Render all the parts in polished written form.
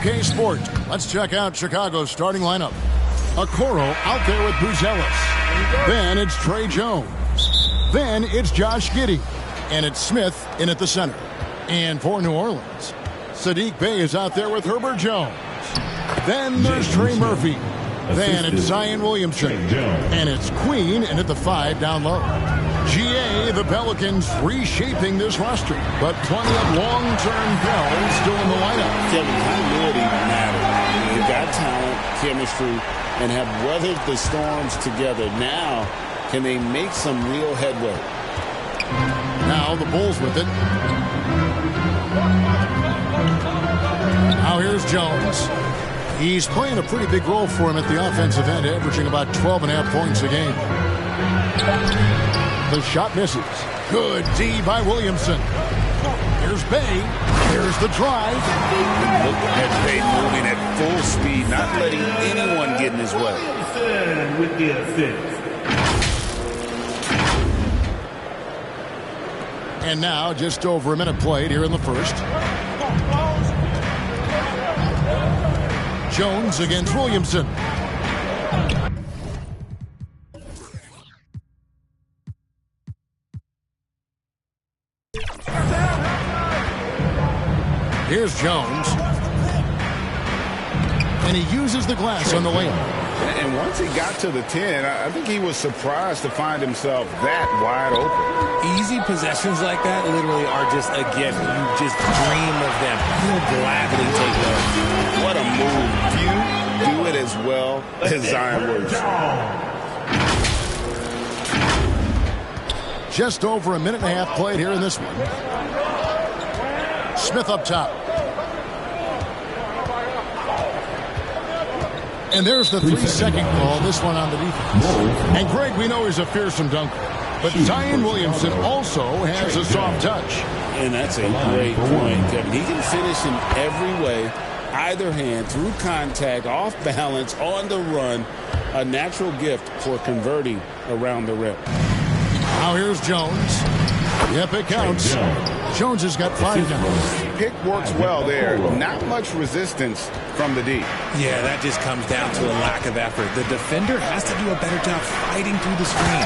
K Sport. Let's check out Chicago's starting lineup. Okoro out there with Buzelis. Then it's Trey Jones. Then it's Josh Giddey. And it's Smith in at the center. And for New Orleans, Saddiq Bey is out there with Herbert Jones. Then there's Trey Murphy. Then it's Zion Williamson. And it's Queen in at the 5 down low. GA, the Pelicans reshaping this roster, but plenty of long-term bells still in the lineup. Kevin, continuity matters. They've got talent, chemistry, and have weathered the storms together. Now, can they make some real headway? Now the Bulls with it. Now here's Jones. He's playing a pretty big role for him at the offensive end, averaging about 12.5 points a game. The shot misses. Good D by Williamson. Here's Bey. Here's the drive. Look at Bey moving at full speed, not letting anyone get in his way. With the assist. And now just over a minute played here in the first. Jones against Williamson. Here's Jones. And he uses the glass on the layup. And once he got to the 10, I think he was surprised to find himself that wide open. Easy possessions like that literally are just a gift. You just dream of them. You'll gladly take those. What a move. Few do it as well as Zion Williamson. Just over a minute and a half played here in this one. Smith up top. And there's the 3-second call, this one on the defense. And Greg, we know he's a fearsome dunker. But Zion Williamson also has a soft touch. And that's a great point, Kevin. He can finish in every way, either hand, through contact, off balance, on the run. A natural gift for converting around the rim. Now here's Jones. Yep, it counts. Jones has got 5 now. Pick works well there. Not much resistance from the D. Yeah, that just comes down to a lack of effort. The defender has to do a better job fighting through the screen.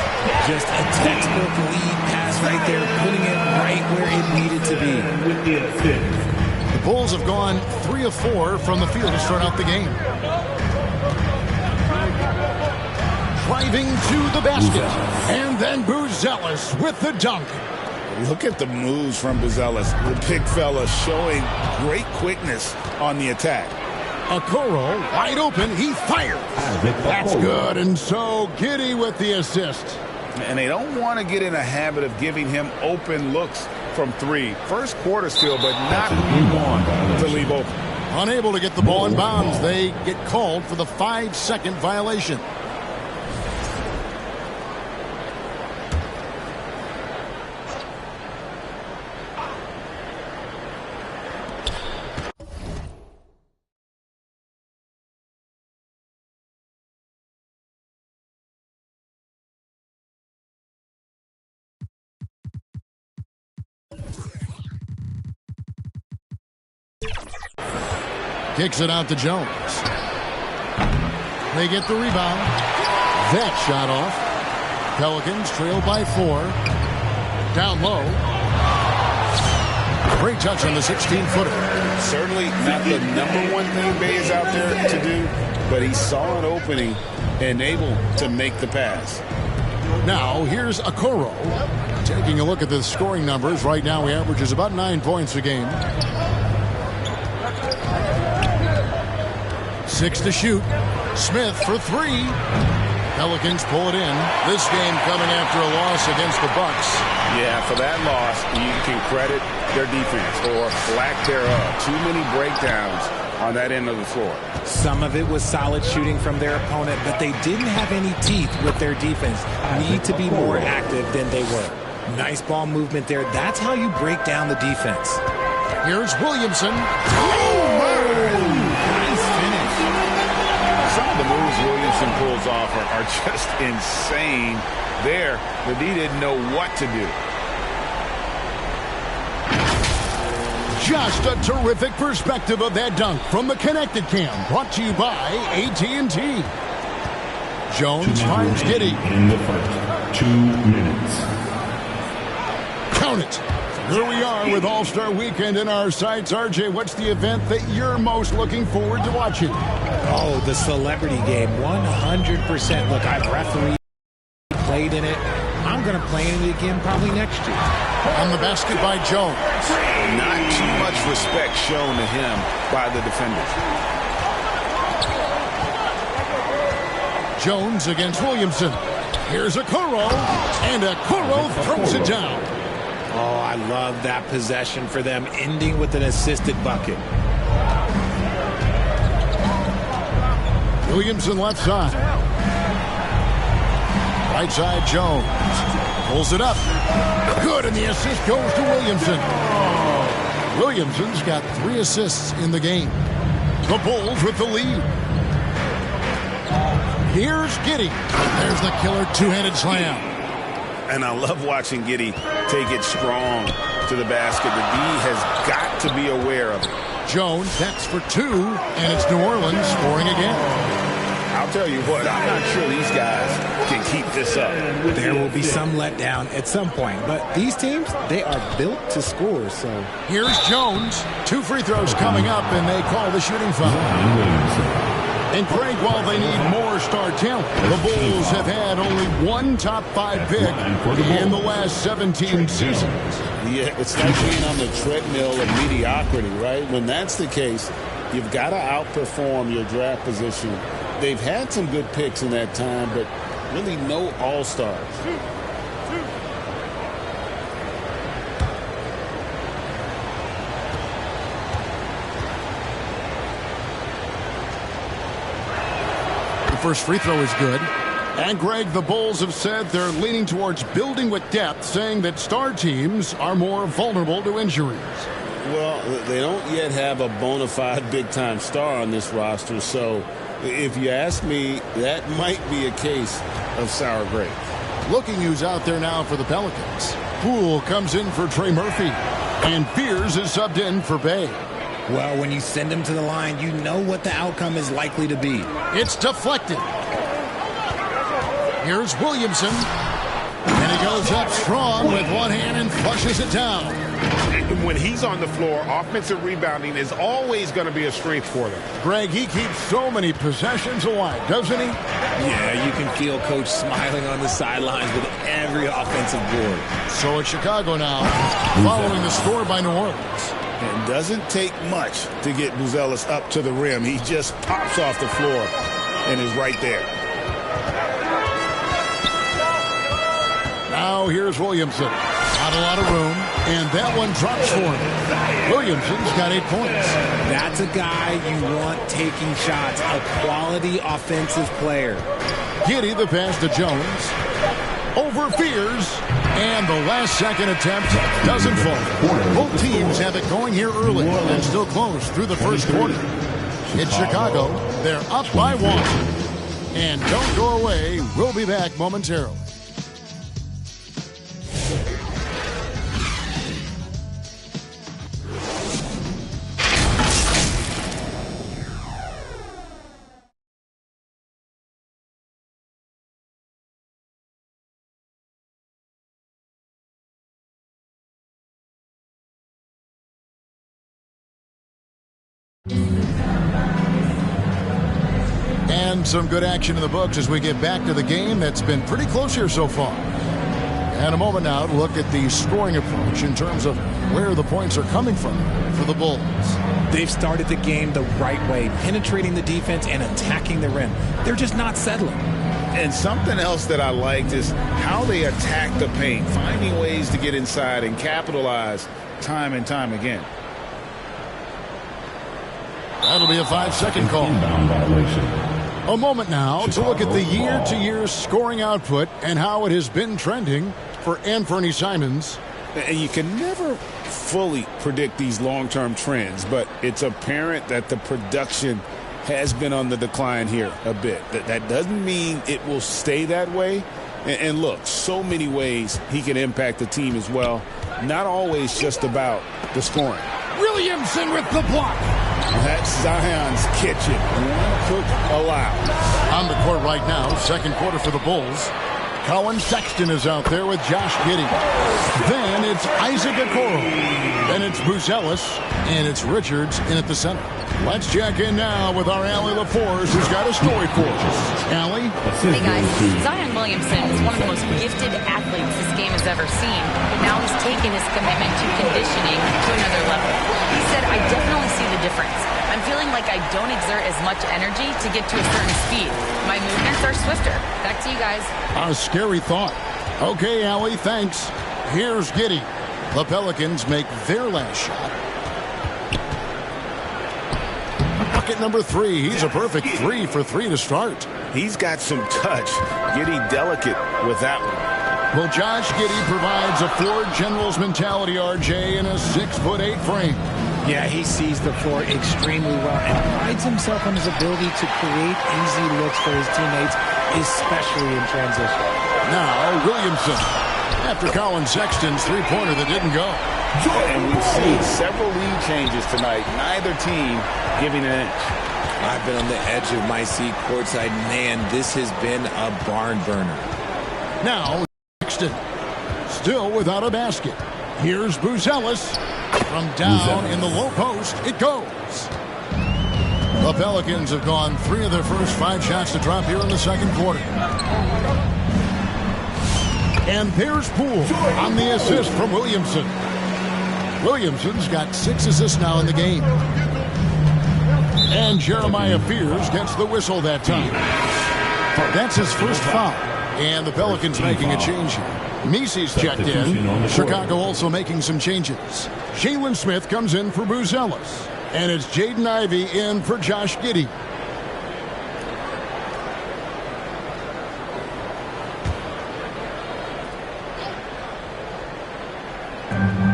Just a textbook lead pass right there, putting it right where it needed to be. The Bulls have gone 3 of 4 from the field to start out the game. Driving to the basket. And then Buzelis with the dunk. Look at the moves from Buzelis. The big fella showing great quickness on the attack. Okoro wide open. He fires. That's good. And so Giddey with the assist. And they don't want to get in a habit of giving him open looks from 3. First quarter still, but not one to leave open. Unable to get the ball in bounds. They get called for the 5-second violation. Kicks it out to Jones. They get the rebound. That shot off. Pelicans trail by 4. Down low. Great touch on the 16-footer. Certainly not the #1 thing Bey is out there to do, but he saw an opening and able to make the pass. Now here's Okoro. Taking a look at the scoring numbers. Right now he averages about 9 points a game. 6 to shoot. Smith for 3. Pelicans pull it in. This game coming after a loss against the Bucks. Yeah, for that loss, you can credit their defense or lack thereof. Too many breakdowns on that end of the floor. Some of it was solid shooting from their opponent, but they didn't have any teeth with their defense. Need to be more active than they were. Nice ball movement there. That's how you break down the defense. Here's Williamson. Some of the moves Williamson pulls off are just insane. There, the D didn't know what to do. Just a terrific perspective of that dunk from the Connected Cam, brought to you by AT&T. Jones finds Giddey. In the first 2 minutes. Count it. Here we are with All-Star Weekend in our sights. RJ, what's the event that you're most looking forward to watching? Oh, the celebrity game, 100%. Look, I've refereed, played in it. I'm going to play in it again probably next year. On the basket by Jones. Not too much respect shown to him by the defenders. Jones against Williamson. Here's Okoro, and Okoro throws it down. Oh, I love that possession for them, ending with an assisted bucket. Williamson left side. Right side, Jones. Pulls it up. Good, and the assist goes to Williamson. Williamson's got 3 assists in the game. The Bulls with the lead. Here's Giddey. There's the killer two-handed slam. And I love watching Giddey take it strong to the basket. The D has got to be aware of it. Jones, that's for 2, and it's New Orleans scoring again. I'll tell you what, I'm not sure these guys can keep this up. There will be some letdown at some point, but these teams, they are built to score, so. Here's Jones. 2 free throws coming up, and they call the shooting foul. And Craig, while they need more star talent, the Bulls have had only 1 top 5 pick in the last 17 seasons. Yeah, it's like being on the treadmill of mediocrity, right? When that's the case, you've got to outperform your draft position. They've had some good picks in that time, but really no all-stars. First free throw is good. And Greg, the Bulls have said they're leaning towards building with depth, saying that star teams are more vulnerable to injuries. Well, they don't yet have a bona fide big-time star on this roster, so if you ask me, that might be a case of sour grapes. Looking who's out there now for the Pelicans. Poole comes in for Trey Murphy, and Fears is subbed in for Bay. Well, when you send him to the line, you know what the outcome is likely to be. It's deflected. Here's Williamson. And he goes up strong with one hand and flushes it down. When he's on the floor, offensive rebounding is always going to be a strength for them. Greg, he keeps so many possessions alive, doesn't he? Yeah, you can feel Coach smiling on the sidelines with every offensive board. So it's Chicago now, following the score by New Orleans. It doesn't take much to get Buzelis up to the rim. He just pops off the floor and is right there. Now here's Williamson. Not a lot of room, and that one drops for him. Williamson's got 8 points. That's a guy you want taking shots, a quality offensive player. Giddey, the pass to Jones. Over Fears, and the last second attempt doesn't fall. Both teams have it going here early and still close through the first quarter. It's Chicago. They're up by 1. And don't go away. We'll be back momentarily. And some good action in the books as we get back to the game that's been pretty close here so far. And a moment now to look at the scoring approach in terms of where the points are coming from for the Bulls. They've started the game the right way, penetrating the defense and attacking the rim. They're just not settling. And something else that I liked is how they attack the paint, finding ways to get inside and capitalize time and time again. That'll be a 5-second call. Inbound violation. A moment now to look at the year-to-year scoring output and how it has been trending for Anthony Simons. And you can never fully predict these long-term trends, but it's apparent that the production has been on the decline here a bit. That doesn't mean it will stay that way. And look, so many ways he can impact the team as well. Not always just about the scoring. Williamson with the block. That's Zion's kitchen. One cook allowed. On the court right now, second quarter for the Bulls. Colin Sexton is out there with Josh Giddey. Then it's Isaac Okoro. Then it's Buzelis. And it's Richards in at the center. Let's check in now with our Allie LaForce, who's got a story for us. Allie? Hey guys, Zion Williamson is one of the most gifted athletes this game has ever seen, but now he's taken his commitment to conditioning to another level. He said, I definitely see the difference. I'm feeling like I don't exert as much energy to get to a certain speed. My movements are swifter. Back to you guys. A scary thought. Okay, Allie, thanks. Here's Giddey. The Pelicans make their last shot. Bucket number 3. He's a perfect 3 for 3 to start. He's got some touch. Giddey delicate with that one. Well, Josh Giddey provides a Ford General's mentality, RJ, in a 6'8" frame. Yeah, he sees the floor extremely well and prides himself on his ability to create easy looks for his teammates, especially in transition. Now, Williamson. After Colin Sexton's three-pointer that didn't go. And we've seen several lead changes tonight. Neither team giving an inch. I've been on the edge of my seat courtside. Man, this has been a barn burner. Now, Sexton. Still without a basket. Here's Buzelis. From down in the low post, it goes. The Pelicans have gone 3 of their first 5 shots to drop here in the second quarter. And there's Poole on the assist from Williamson. Williamson's got 6 assists now in the game. And Jeremiah Fears gets the whistle that time. That's his first foul. And the Pelicans making a change here. Misi's checked in. Chicago also making some changes. Jalen Smith comes in for Buzelis. And it's Jaden Ivey in for Josh Giddey.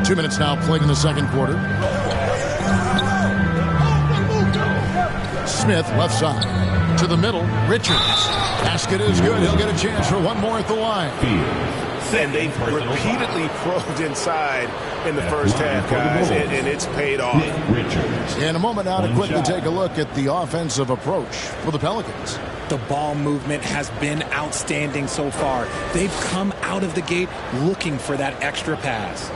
Two minutes now played in the second quarter. Smith left side to the middle. Richards. Basket is good. He'll get a chance for one more at the line. And they've repeatedly probed inside in the first half, guys, and it's paid off. In a moment now to quickly take a look at the offensive approach for the Pelicans. The ball movement has been outstanding so far. They've come out of the gate looking for that extra pass.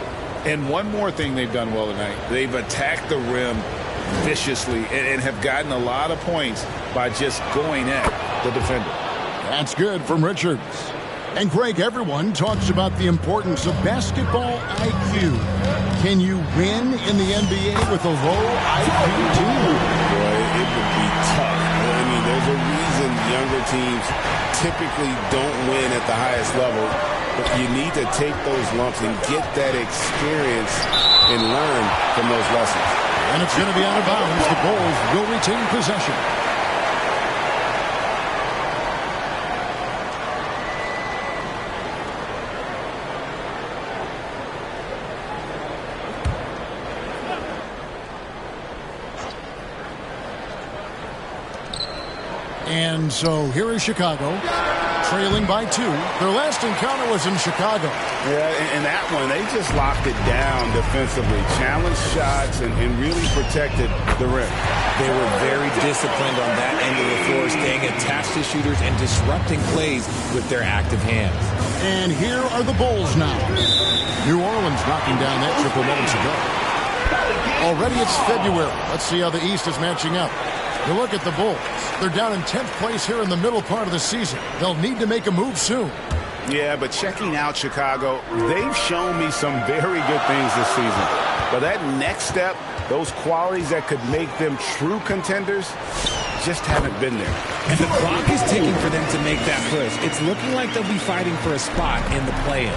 And one more thing they've done well tonight. They've attacked the rim viciously and have gotten a lot of points by just going at the defender. That's good from Richards. And Greg, everyone talks about the importance of basketball IQ. Can you win in the NBA with a low IQ team? Boy, it would be tough. I mean, there's a reason younger teams typically don't win at the highest level. But you need to take those lumps and get that experience and learn from those lessons. And it's going to be out of bounds. The Bulls will retain possession. And so here is Chicago, trailing by 2. Their last encounter was in Chicago. Yeah, and that one, they just locked it down defensively, challenged shots, and really protected the rim. They were very disciplined on that end of the floor, staying attached to shooters and disrupting plays with their active hands. And here are the Bulls now. New Orleans knocking down that triple moments ago. Already it's February. Let's see how the East is matching up. You look at the Bulls. They're down in 10th place here in the middle part of the season. They'll need to make a move soon. Yeah, but checking out Chicago, they've shown me some very good things this season. But that next step, those qualities that could make them true contenders, just haven't been there. And the clock is ticking for them to make that push. It's looking like they'll be fighting for a spot in the play-in.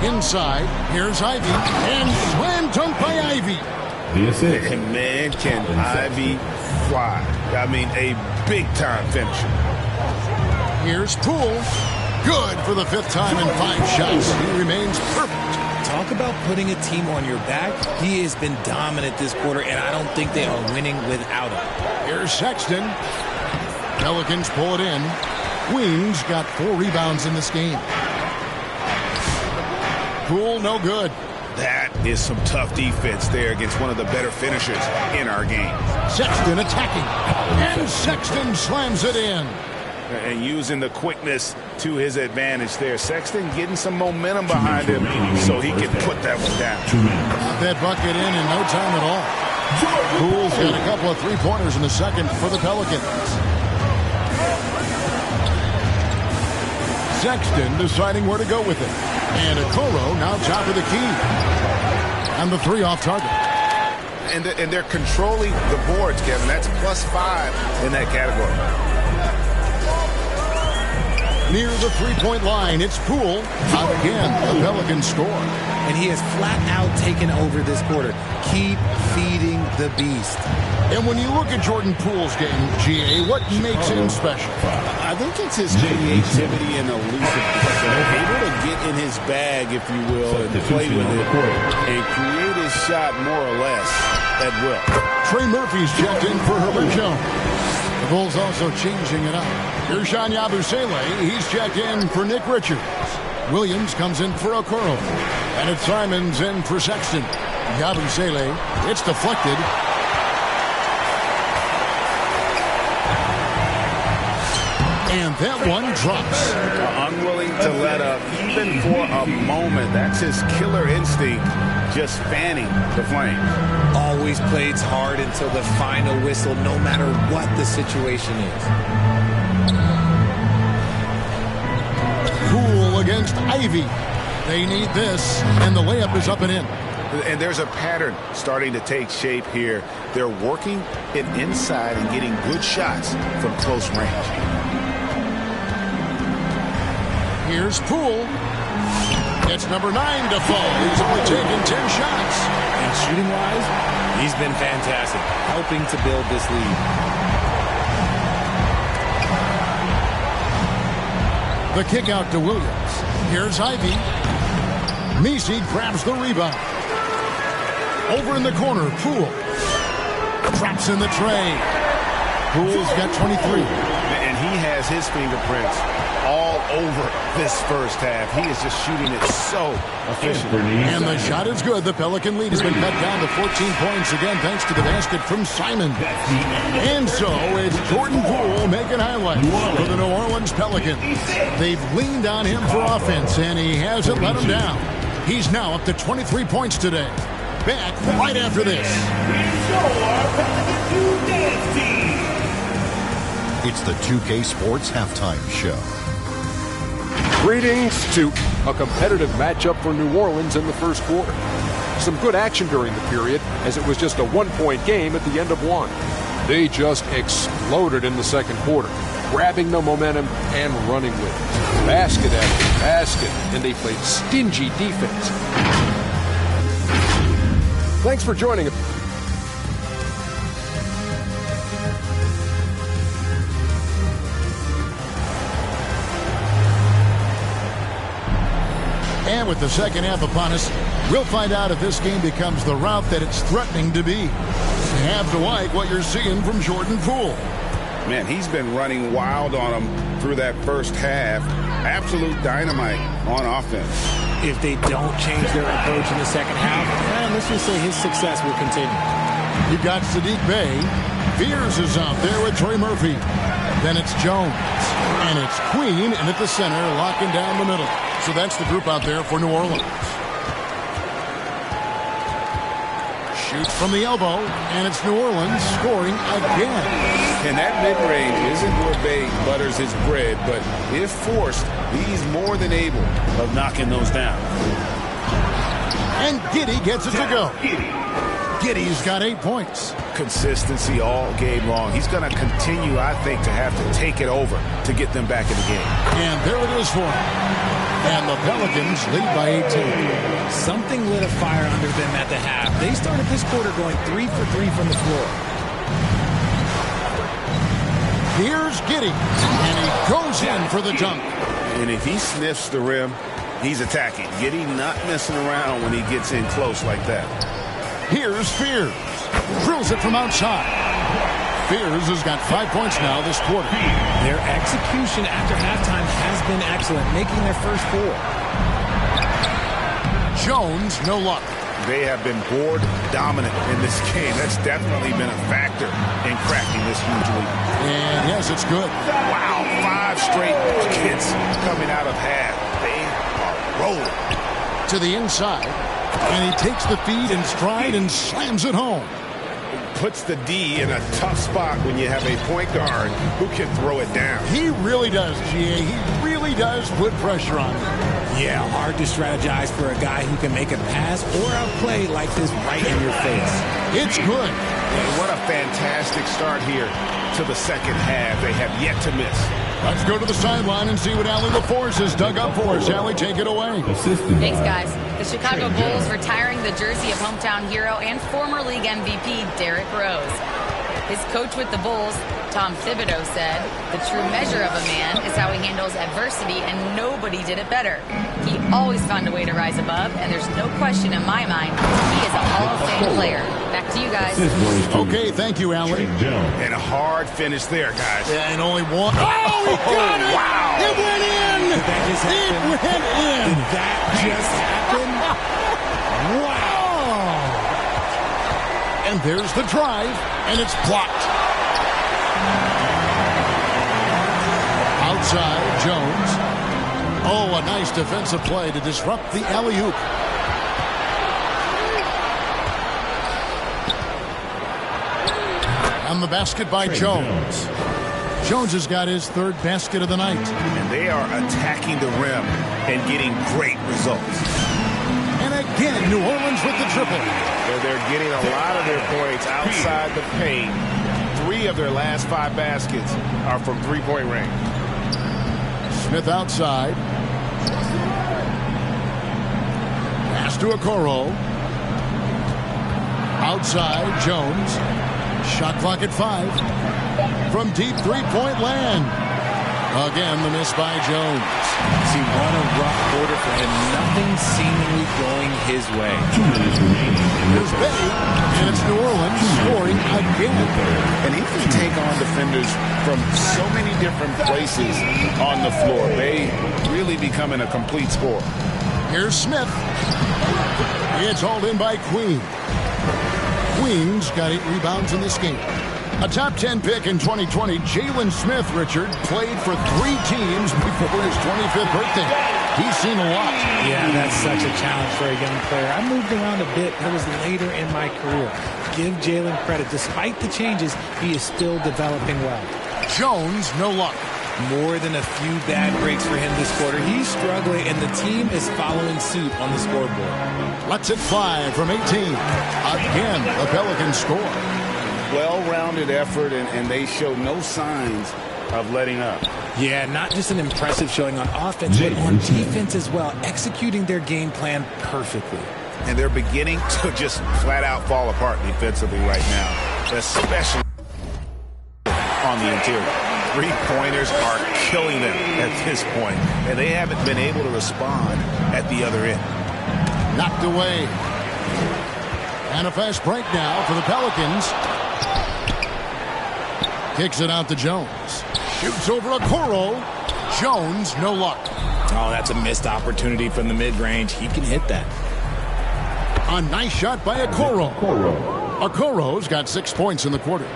Inside, here's Ivy. And slam dunk by Ivy. And man, can Ivy fly. I mean, a big-time finisher. Here's Poole. Good for the 5th time in 5 shots. He remains perfect. Talk about putting a team on your back. He has been dominant this quarter, and I don't think they are winning without him. Here's Sexton. Pelicans pull it in. Queens got 4 rebounds in this game. Poole, no good. That is some tough defense there against one of the better finishers in our game. Sexton attacking, and Sexton slams it in. And using the quickness to his advantage there. Sexton getting some momentum behind him so he can put that one down. Got that bucket in no time at all. Poole's got a couple of three-pointers in the second for the Pelicans. Sexton deciding where to go with it. And Okoro now top of the key. And the three off target. And they're controlling the boards, Kevin. That's +5 in that category. Near the three-point line, it's Poole. Out again, the Pelicans score. And he has flat out taken over this quarter. Keep feeding the beast. And when you look at Jordan Poole's game, GA, what makes him special? I think it's his creativity and elusiveness. Able to get in his bag, if you will, and play with it and create his shot more or less at will. Trey Murphy's checked in for Herbert Jones. The Bulls also changing it up. Ersan Yabusele, he's checked in for Nick Richards. Williams comes in for Okoro. And it's Simons in for Sexton. Yabusele, it's deflected. And that one drops. Unwilling to let up even for a moment. That's his killer instinct, just fanning the flame. Always plays hard until the final whistle, no matter what the situation is. Poole against Ivy. They need this, and the layup is up and in. And there's a pattern starting to take shape here. They're working it inside and getting good shots from close range. Here's Poole. It's number 9 to fall. He's only taken 10 shots. And shooting-wise, he's been fantastic, helping to build this lead. The kick out to Williams. Here's Ivy. Messi grabs the rebound. Over in the corner, Poole. Drops in the tray. Poole's got 23. And he has his fingerprints all over this first half. He is just shooting it so efficiently. And the shot is good. The Pelican lead has been cut down to 14 points again thanks to the basket from Simon. And so it's Jordan Poole making highlights for the New Orleans Pelicans. They've leaned on him for offense, and he hasn't let them down. He's now up to 23 points today. Back right after this. It's the 2K Sports Halftime Show. Greetings to a competitive matchup for New Orleans in the first quarter. Some good action during the period, as it was just a one-point game at the end of one. They just exploded in the second quarter, grabbing the momentum and running with it. Basket after basket, and they played stingy defense. Thanks for joining us. And with the second half upon us, we'll find out if this game becomes the route that it's threatening to be. You have to like what you're seeing from Jordan Poole. Man, he's been running wild on them through that first half. Absolute dynamite on offense. If they don't change their approach in the second half, let's just say his success will continue. You got Sadiq Bey. Fears is out there with Trey Murphy. Then it's Jones. And it's Queen, and at the center, locking down the middle. So that's the group out there for New Orleans. Shoots from the elbow, and it's New Orleans scoring again. And that mid-range isn't where Bey butters his bread, but if forced, he's more than able of knocking those down. And Giddey gets it to go. Giddey's got 8 points. Consistency all game long. He's going to continue, I think, to have to take it over to get them back in the game. And there it is for him. And the Pelicans lead by 18. Something lit a fire under them at the half. They started this quarter going 3 for 3 from the floor. Here's Giddey. And he goes in for the dunk. And if he sniffs the rim, he's attacking. Giddey not messing around when he gets in close like that. Here's Fears. Drills it from outside. Fears has got 5 points now this quarter. Their execution after halftime has been excellent, making their first 4. Jones, no luck. They have been board dominant in this game. That's definitely been a factor in cracking this huge lead. And yes, it's good. Wow, 5 straight buckets coming out of half. They are rolling. To the inside, and he takes the feed in stride and slams it home. Puts the D in a tough spot when you have a point guard who can throw it down. He really does, GA. He really does put pressure on him. Yeah, hard to strategize for a guy who can make a pass or a play like this right in your face. It's good. And what a fantastic start here to the second half. They have yet to miss. Let's go to the sideline and see what Allie LaForce has dug up for us. Allie, take it away. Thanks, guys. The Chicago Bulls retiring the jersey of hometown hero and former league MVP Derrick Rose. His coach with the Bulls, Tom Thibodeau, said, "The true measure of a man is how he handles adversity, and nobody did it better. He always found a way to rise above, and there's no question in my mind he is a Hall of Fame player." Back to you guys. Okay, thank you, Allie. And a hard finish there, guys. Yeah, and only one. Oh, he got it! Wow! It went in! Did that just happen? It went in! Did that just happen? Wow! And there's the drive, and it's blocked. Outside, Jones. Oh, a nice defensive play to disrupt the alley-oop. On the basket by Jones. Jones has got his 3rd basket of the night. And they are attacking the rim and getting great results. And again, New Orleans with the triple. They're getting a lot of their points outside the paint. 3 of their last 5 baskets are from three-point range. Smith outside. Pass to Okoro. Outside, Jones. Shot clock at 5. From deep three-point land. Again, the miss by Jones. See, what a rough quarter for him. Nothing seemingly going his way. 2 minutes remaining. Here's Bay, and it's New Orleans scoring again. And he can take on defenders from so many different places on the floor. Bay really becoming a complete scorer. Here's Smith. It's hauled in by Queen. Queen's got 8 rebounds in this game. A top 10 pick in 2020, Jalen Smith, Richard, played for 3 teams before his 25th birthday. He's seen a lot. Yeah, that's such a challenge for a young player. I moved around a bit. It was later in my career. Give Jalen credit. Despite the changes, he is still developing well. Jones, no luck. More than a few bad breaks for him this quarter. He's struggling, and the team is following suit on the scoreboard. Lets it fly from 18. Again, the Pelicans score. Well-rounded effort, and they show no signs of letting up. Yeah, not just an impressive showing on offense, but on defense as well, executing their game plan perfectly. And they're beginning to just flat-out fall apart defensively right now, especially on the interior. Three-pointers are killing them at this point, and they haven't been able to respond at the other end. Knocked away. And a fast break now for the Pelicans. Kicks it out to Jones. Shoots over Okoro. Jones, no luck. Oh, that's a missed opportunity from the mid-range. He can hit that. A nice shot by Okoro. Okoro's got 6 points in the quarter.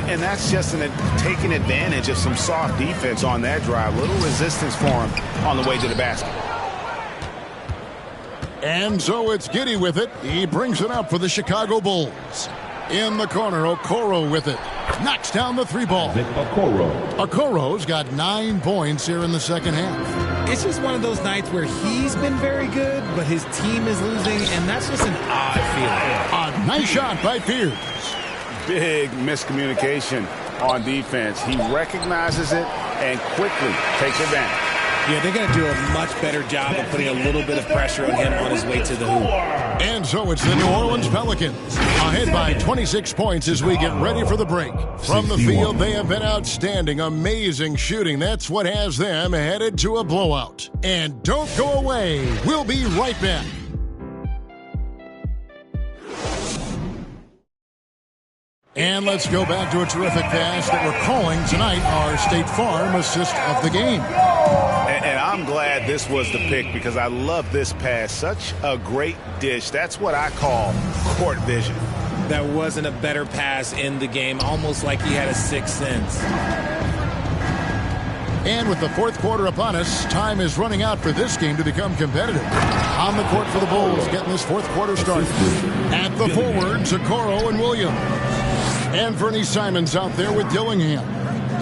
And that's just taking advantage of some soft defense on that drive. Little resistance for him on the way to the basket. And so it's Giddey with it. He brings it up for the Chicago Bulls. In the corner, Okoro with it. Knocks down the 3 ball. Okoro's got 9 points here in the second half. It's just one of those nights where he's been very good, but his team is losing, and that's just an odd feeling. A nice shot by Pierce. Big miscommunication on defense. He recognizes it and quickly takes advantage. Yeah, they're going to do a much better job of putting a little bit of pressure on him on his way to the hoop. And so it's the New Orleans Pelicans ahead by 26 points as we get ready for the break. From the field, they have been outstanding, amazing shooting. That's what has them headed to a blowout. And don't go away. We'll be right back. And let's go back to a terrific pass that we're calling tonight our State Farm assist of the game. And I'm glad this was the pick because I love this pass. Such a great dish. That's what I call court vision. That wasn't a better pass in the game, almost like he had a sixth sense. And with the fourth quarter upon us, time is running out for this game to become competitive. On the court for the Bulls, getting this fourth quarter started. At the forwards, Okoro and Williams. And Fernie Simons out there with Dillingham.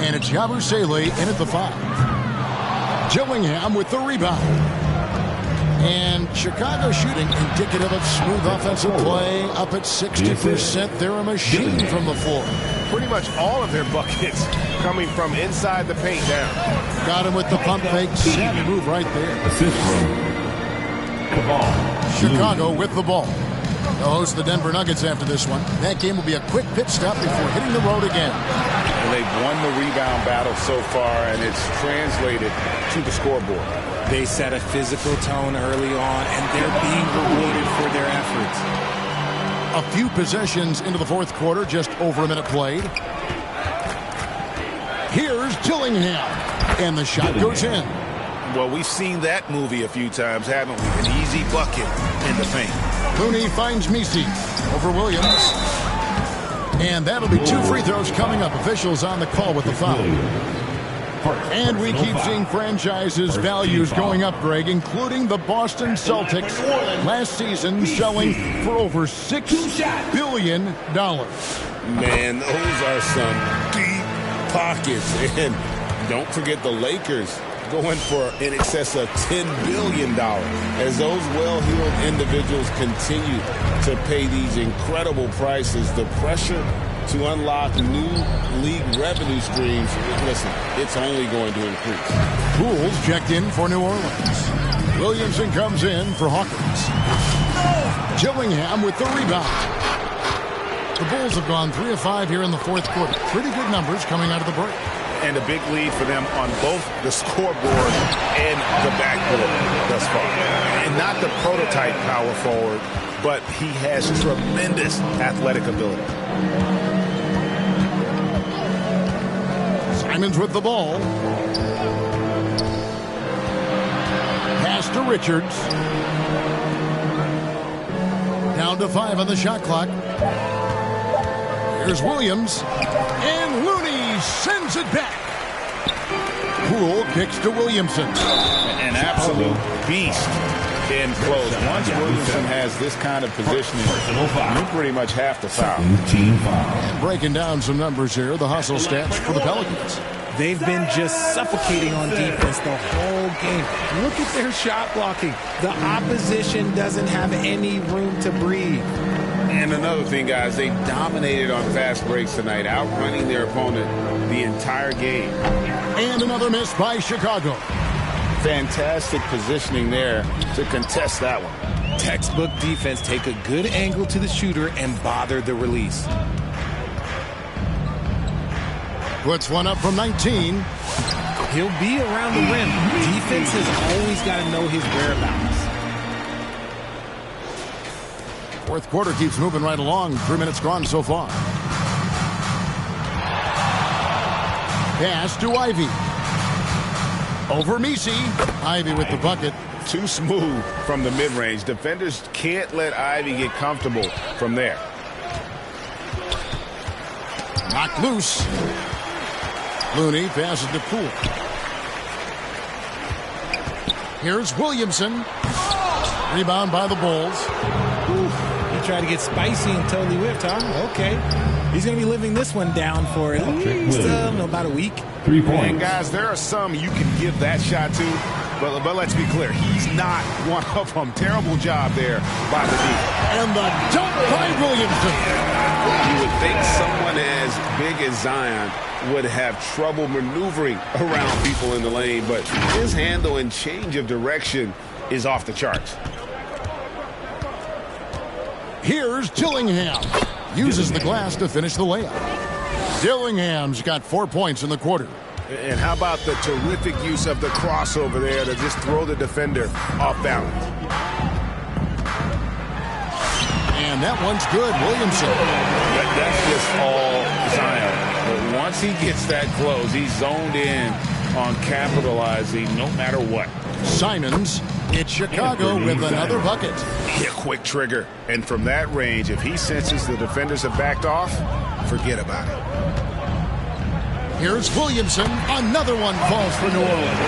And it's Yabusele in at the 5. Dillingham with the rebound. And Chicago shooting indicative of smooth offensive play, up at 60%. They're a machine from the floor. Pretty much all of their buckets coming from inside the paint down. Got him with the pump fake. Savvy move right there. Assist from Chicago with the ball. They'll host the Denver Nuggets after this one. That game will be a quick pit stop before hitting the road again. And they've won the rebound battle so far, and it's translated to the scoreboard. They set a physical tone early on, and they're being rewarded for their efforts. A few possessions into the fourth quarter, just over a minute played. Here's Dillingham, and the shot goes in. Well, we've seen that movie a few times, haven't we? An easy bucket in the paint. Looney finds Misi over Williams. And that'll be 2 free throws coming up. Officials on the call with the foul. And we keep seeing franchises' values going up, Greg, including the Boston Celtics last season selling for over $6 billion. Man, those are some deep pockets. And don't forget the Lakers going for in excess of $10 billion as those well-heeled individuals continue to pay these incredible prices. The pressure to unlock new league revenue streams, listen, it's only going to increase. Pools checked in for New Orleans. Williamson comes in for Hawkins. Dillingham with the rebound. The Bulls have gone 3 of 5 here in the fourth quarter. Pretty good numbers coming out of the break. And a big lead for them on both the scoreboard and the backboard thus far. And not the prototype power forward, but he has tremendous athletic ability. Simons with the ball. Pass to Richards. Down to 5 on the shot clock. Here's Williams. And Looney sends it back. Poole kicks to Williamson. An absolute beast in close. Once Williamson has this kind of positioning, you pretty much have to foul. And breaking down some numbers here, the hustle stats for the Pelicans. They've been just suffocating on defense the whole game. Look at their shot blocking. The opposition doesn't have any room to breathe. And another thing, guys, they dominated on fast breaks tonight, outrunning their opponent the entire game. And another miss by Chicago. Fantastic positioning there to contest that one. Textbook defense. Take a good angle to the shooter and bother the release. Puts one up from 19. He'll be around the rim. Defense has always got to know his whereabouts. Fourth quarter keeps moving right along. 3 minutes gone so far. Pass to Ivy. Over Misi. Ivy with the bucket. Too smooth from the mid-range. Defenders can't let Ivy get comfortable from there. Knocked loose. Looney passes to Poole. Here's Williamson. Rebound by the Bulls. He tried to get spicy and totally whipped, huh? Okay. He's going to be living this one down for at least about a week. 3 points. And guys, there are some you can give that shot to, but let's be clear, he's not one of them. Terrible job there by the D. And the dunk by Williamson. You would think someone as big as Zion would have trouble maneuvering around people in the lane, but his handle and change of direction is off the charts. Here's Dillingham. Uses the glass to finish the layup. Dillingham's got 4 points in the quarter. And how about the terrific use of the crossover there to just throw the defender off balance. And that one's good, Williamson. That's just all Zion. But once he gets that close, he's zoned in on capitalizing no matter what. Simons, it's Chicago with another bucket. A quick trigger. And from that range, if he senses the defenders have backed off, forget about it. Here's Williamson. Another one falls for New Orleans.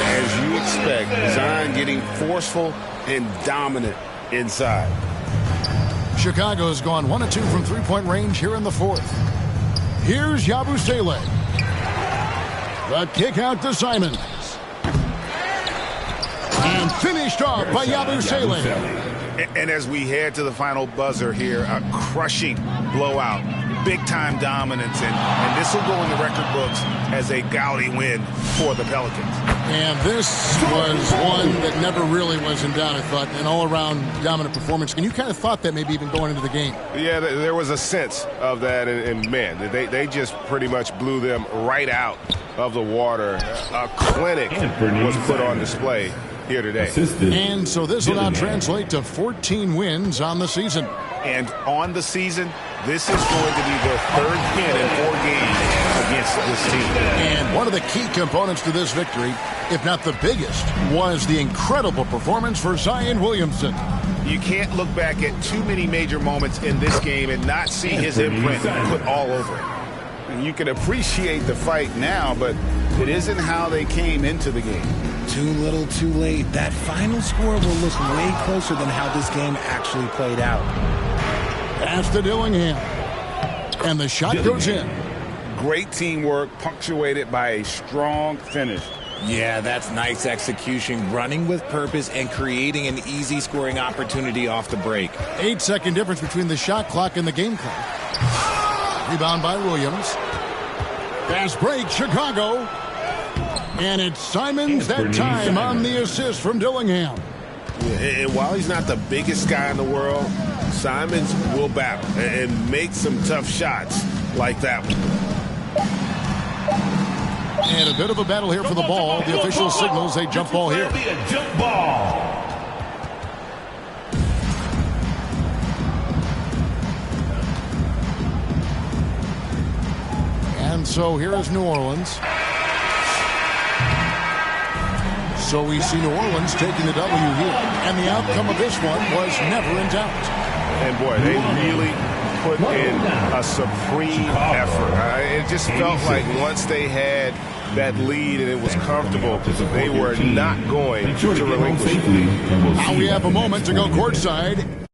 As you expect, Zion getting forceful and dominant inside. Chicago's gone 1 of 2 from three-point range here in the fourth. Here's Yabusele. The kick out to Simons. And finished off by Yabusele. And as we head to the final buzzer here, a crushing blowout. Big-time dominance, and this will go in the record books as a gaudy win for the Pelicans. And this was one that never really was in doubt, I thought, an all-around dominant performance. And you kind of thought that maybe even going into the game. Yeah, there was a sense of that, and man, they just pretty much blew them right out of the water. A clinic was put on display here today. And so this will now translate to 14 wins on the season. And on the season, this is going to be their third win in 4 games against this team. And one of the key components to this victory, if not the biggest, was the incredible performance for Zion Williamson. You can't look back at too many major moments in this game and not see his imprint put all over it. And you can appreciate the fight now, but it isn't how they came into the game. Too little, too late. That final score will look way closer than how this game actually played out. Pass to Dillingham. And the shot goes in. Great teamwork punctuated by a strong finish. Yeah, that's nice execution, running with purpose and creating an easy scoring opportunity off the break. 8-second difference between the shot clock and the game clock. Rebound by Williams. Fast break, Chicago. And it's Simons that time on the assist from Dillingham. And while he's not the biggest guy in the world, Simons will battle and make some tough shots like that one. And a bit of a battle here for the ball. The official signals a jump ball here. Jump ball. And so here is New Orleans. So we see New Orleans taking the W here. And the outcome of this one was never in doubt. And boy, they really put in a supreme effort. It just felt like once they had that lead and it was comfortable, they were not going to relinquish. Now we have a moment to go courtside.